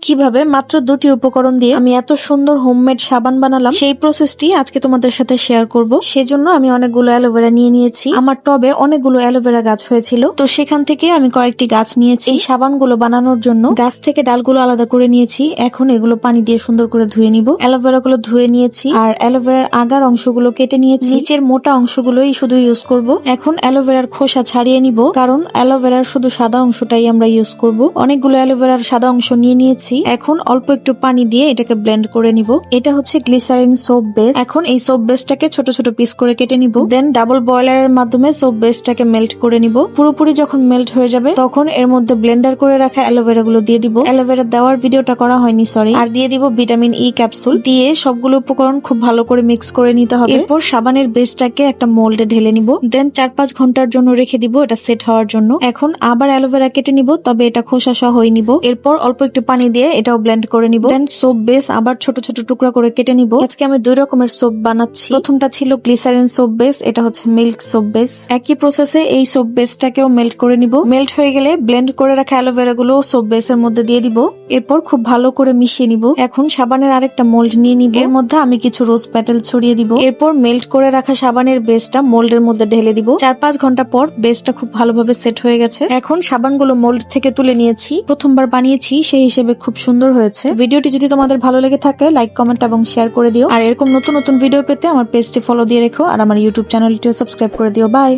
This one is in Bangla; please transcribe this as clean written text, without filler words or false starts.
কিভাবে মাত্র 2টি উপকরণ দিয়ে আমি এত সুন্দর হোমমেড সাবান বানালাম সেই প্রসেসটি আজকে তোমাদের সাথে শেয়ার করব। সেজন্য আমি অনেকগুলো অ্যালোভেরা নিয়ে নিয়েছি। আমার টবে অনেকগুলো অ্যালোভেরা গাছ হয়েছিল, তো সেখান থেকে আমি কয়েকটি গাছ নিয়েছি এই সাবানগুলো বানানোর জন্য। গাছ থেকে ডালগুলো আলাদা করে নিয়েছি। এখন এগুলো পানি দিয়ে সুন্দর করে ধুয়ে নিব। অ্যালোভেরা গুলো ধুয়ে নিয়েছি আর অ্যালোভেরার আগার অংশগুলো কেটে নিয়েছি। নিচের মোটা অংশগুলোই শুধু ইউজ করব। এখন অ্যালোভেরার খোসা ছাড়িয়ে নিব, কারণ অ্যালোভেরার শুধু সাদা অংশটাই আমরা ইউজ করব। অনেকগুলো অ্যালোভেরার সাদা অংশ নিয়ে নিয়েছি। এখন অল্প একটু পানি দিয়ে এটাকে ব্লেন্ড করে নিব। এটা হচ্ছে গ্লিসারিন সোপ বেস। এখন এই সোপ বেসটাকে ছোট ছোট পিস করে কেটে নিব। দেন ডাবল বয়লারের মাধ্যমে সোপ বেসটাকে মেল্ট করে নিব। পুরোপুরি যখন মেল্ট হয়ে যাবে তখন এর মধ্যে ব্লেন্ডার করে রাখা অ্যালোভেরা গুলো দিয়ে দিব। অ্যালোভেরা দেওয়ার ভিডিওটা করা হয়নি, সরি। আর দিয়ে দিব ভিটামিন ই ক্যাপসুল। দিয়ে সবগুলো উপকরণ খুব ভালো করে মিক্স করে নিতে হবে। এরপর সাবানের বেসটাকে একটা মোল্ডে ঢেলে নিব। দেন 4-5 ঘন্টার জন্য রেখে দিব এটা সেট হওয়ার জন্য। এখন আবার অ্যালোভেরা কেটে নিব, তবে এটা খোসা সহ নিব। এরপর অল্প একটু পানি দিয়ে এটাও ব্লেন্ড করে নিব। দেন সোপ বেস আবার ছোট ছোট টুকরা করে কেটে নিব। আজকে আমি 2 রকমের সোপ বানাচ্ছি। প্রথমটা ছিল গ্লিসারিন সোপ বেস, এটা হচ্ছে মিল্ক সোপ বেস। একই প্রসেসে এই সোপ বেসটাকেও মেল্ট করে নিব। মেল্ট হয়ে গেলে ব্লেন্ড করে রাখা অ্যালোভেরা গুলো সোপ বেসের মধ্যে দিয়ে দিব। এরপর খুব ভালো করে মিশিয়ে নিব। এখন সাবানের আরেকটা মোল্ড নিয়ে নিব। এর মধ্যে আমি কিছু রোজ পেটাল ছড়িয়ে দিব। এরপর মেল্ট করে রাখা সাবানের বেসটা মোল্ডের মধ্যে ঢেলে দিব। 4-5 ঘন্টা পর বেসটা খুব ভালোভাবে সেট হয়ে গেছে। এখন সাবানগুলো মোল্ড থেকে তুলে নিয়েছি। প্রথমবার বানিয়েছি সেই হিসেবে খুব সুন্দর হয়েছে। ভিডিওটি যদি তোমাদের ভালো লেগে থাকে লাইক, কমেন্ট এবং শেয়ার করে দিও। আর এরকম নতুন নতুন ভিডিও পেতে আমার পেজটি ফলো দিয়ে রেখো আর আমার ইউটিউব চ্যানেলটিও সাবস্ক্রাইব করে দিও। বাই।